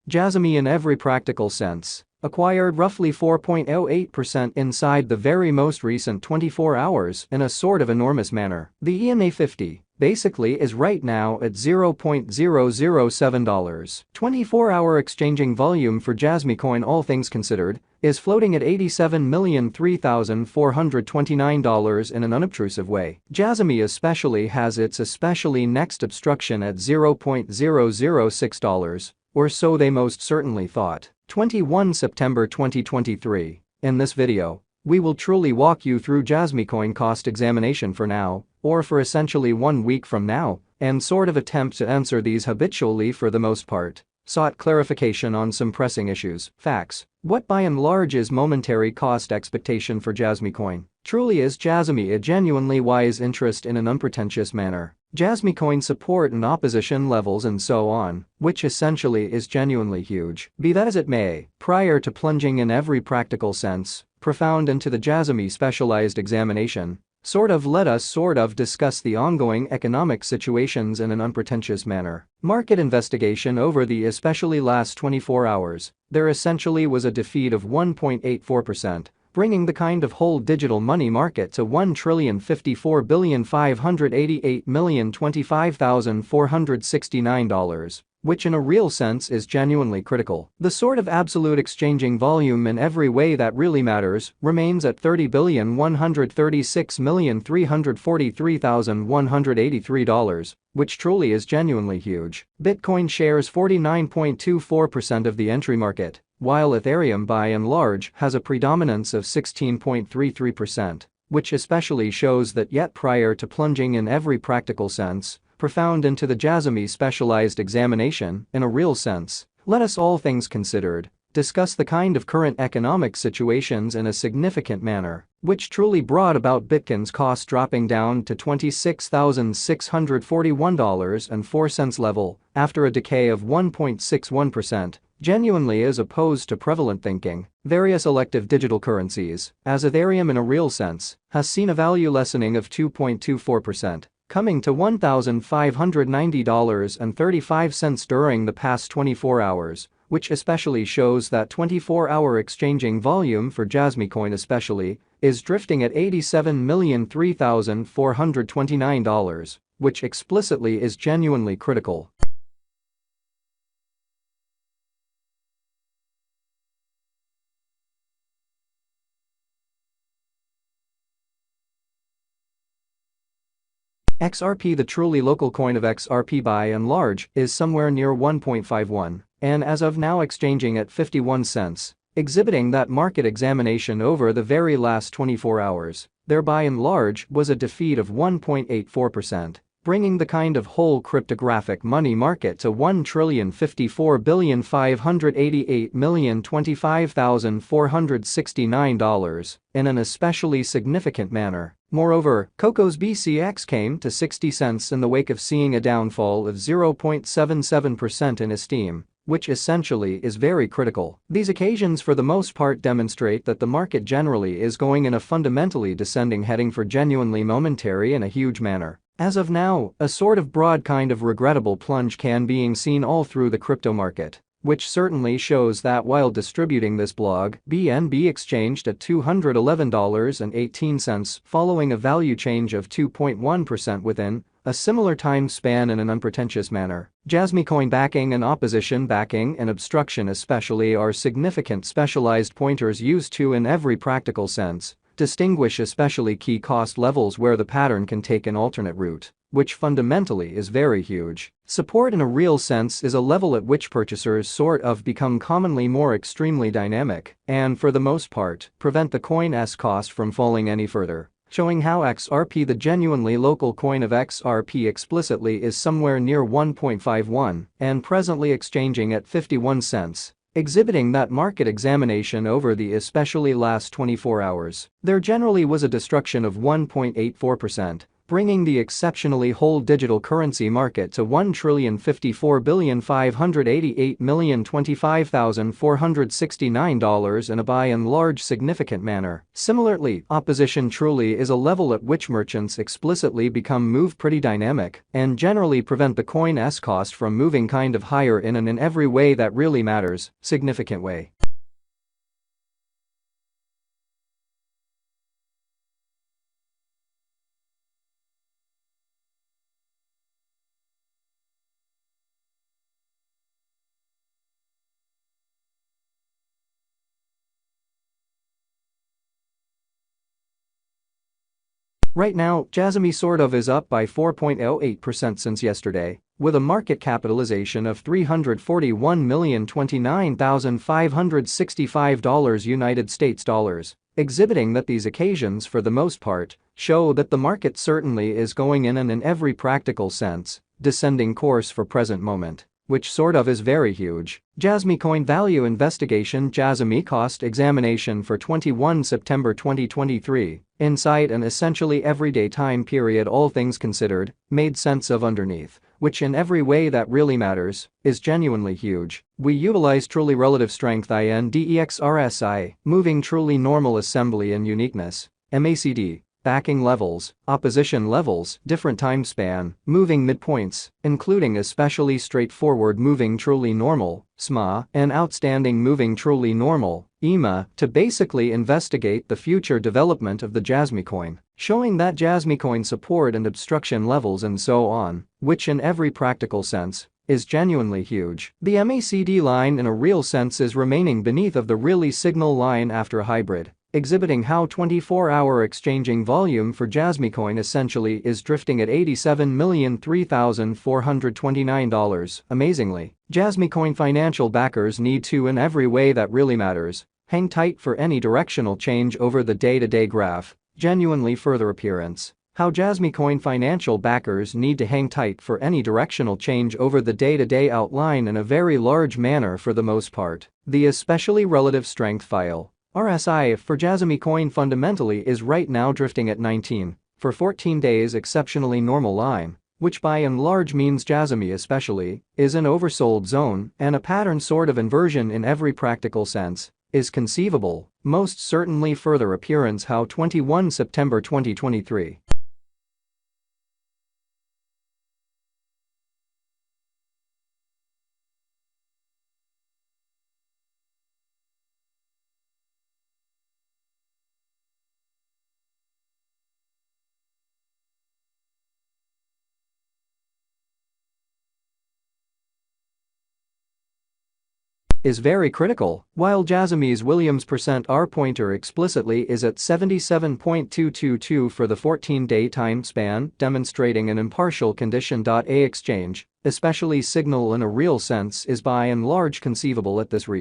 Jasmy in every practical sense acquired roughly 4.08% inside the very most recent 24 hours in a sort of enormous manner. The EMA 50 basically is right now at $0.007. 24-hour exchanging volume for Jasmy coin, all things considered, is floating at $87,003,429 in an unobtrusive way. Jasmy especially has its next obstruction at $0.006, or so they most certainly thought. 21 September 2023. In this video, we will truly walk you through Jasmy coin cost examination for now, or for essentially 1 week from now, and sort of attempt to answer these habitually for the most part. Sought clarification on some pressing issues. Facts. What by and large is momentary cost expectation for Jasmy coin? Truly is Jasmy a genuinely wise interest in an unpretentious manner? Jasmy coin support and opposition levels and so on, which essentially is genuinely huge. Be that as it may, prior to plunging in every practical sense profound into the Jasmy specialized examination, let us discuss the ongoing economic situations in an unpretentious manner. Market investigation over the especially last 24 hours, there essentially was a defeat of 1.84%, bringing the kind of whole digital money market to $1,054,588,025,469, which in a real sense is genuinely critical. The sort of absolute exchanging volume in every way that really matters remains at $30,136,343,183, which truly is genuinely huge. Bitcoin shares 49.24% of the entry market, while Ethereum by and large has a predominance of 16.33%, which especially shows that yet prior to plunging in every practical sense profound into the Jasmy specialized examination, in a real sense, let us, all things considered, discuss the kind of current economic situations in a significant manner, which truly brought about Bitcoin's cost dropping down to $26,641.04 level after a decay of 1.61%, genuinely as opposed to prevalent thinking. Various elective digital currencies, as Ethereum in a real sense, has seen a value lessening of 2.24%. Coming to $1,590.35 during the past 24 hours, which especially shows that 24-hour exchanging volume for Jasmy coin especially is drifting at $87,003,429, which explicitly is genuinely critical. XRP, the truly local coin of XRP by and large, is somewhere near 1.51, and as of now exchanging at 51 cents, exhibiting that market examination over the very last 24 hours. There by and large was a defeat of 1.84%, bringing the kind of whole cryptographic money market to $1,054,588,025,469 in an especially significant manner. Moreover, Coco's BCX came to 60 cents in the wake of seeing a downfall of 0.77% in esteem, which essentially is very critical. These occasions for the most part demonstrate that the market generally is going in a fundamentally descending heading for genuinely momentary in a huge manner. As of now, a sort of broad kind of regrettable plunge can being seen all through the crypto market, which certainly shows that while distributing this blog, BNB exchanged at $211.18 following a value change of 2.1% within a similar time span in an unpretentious manner. Jasmy coin backing and opposition backing and obstruction especially are significant specialized pointers used to, in every practical sense, distinguish especially key cost levels where the pattern can take an alternate route, which fundamentally is very huge. Support in a real sense is a level at which purchasers become commonly more extremely dynamic and, for the most part, prevent the coin's cost from falling any further, showing how XRP, the genuinely local coin of XRP, explicitly is somewhere near 1.51 and presently exchanging at 51 cents. Exhibiting that market examination over the especially last 24 hours. There generally was a destruction of 1.84%, bringing the exceptionally whole digital currency market to $1,054,588,025,469 in a by and large significant manner. Similarly, opposition truly is a level at which merchants explicitly become move pretty dynamic and generally prevent the coin's cost from moving kind of higher in an in every way that really matters, significant way. Right now, Jasmy sort of is up by 4.08% since yesterday, with a market capitalization of $341,029,565 United States dollars, exhibiting that these occasions for the most part show that the market certainly is going in an in every practical sense descending course for present moment, which sort of is very huge. Jasmy Coin Value Investigation Jasmy Cost Examination for 21 September 2023, inside an essentially everyday time period all things considered, made sense of underneath, which in every way that really matters, is genuinely huge. We utilize truly relative strength index RSI, moving truly normal assembly and uniqueness, MACD, backing levels, opposition levels, different time span, moving midpoints, including especially straightforward moving truly normal, SMA, and outstanding moving truly normal, EMA, to basically investigate the future development of the Jasmy coin, showing that Jasmy coin support and obstruction levels and so on, which in every practical sense is genuinely huge. The MACD line in a real sense is remaining beneath of the really signal line after a hybrid, exhibiting how 24-hour exchanging volume for Jasmy coin essentially is drifting at $87,003,429. Amazingly, Jasmy coin financial backers need to in every way that really matters hang tight for any directional change over the day-to-day graph, genuinely further appearance. How Jasmy coin financial backers need to hang tight for any directional change over the day-to-day outline in a very large manner for the most part. The especially relative strength file RSI for Jasmy coin fundamentally is right now drifting at 19 for 14 days exceptionally normal line, which by and large means Jasmy especially is an oversold zone and a pattern sort of inversion in every practical sense is conceivable, most certainly further appearance how 21 September 2023. Is very critical, while Jasmy's Williams %R pointer explicitly is at 77.222 for the 14-day time span, demonstrating an impartial condition. A exchange, especially signal in a real sense, is by and large conceivable at this rate.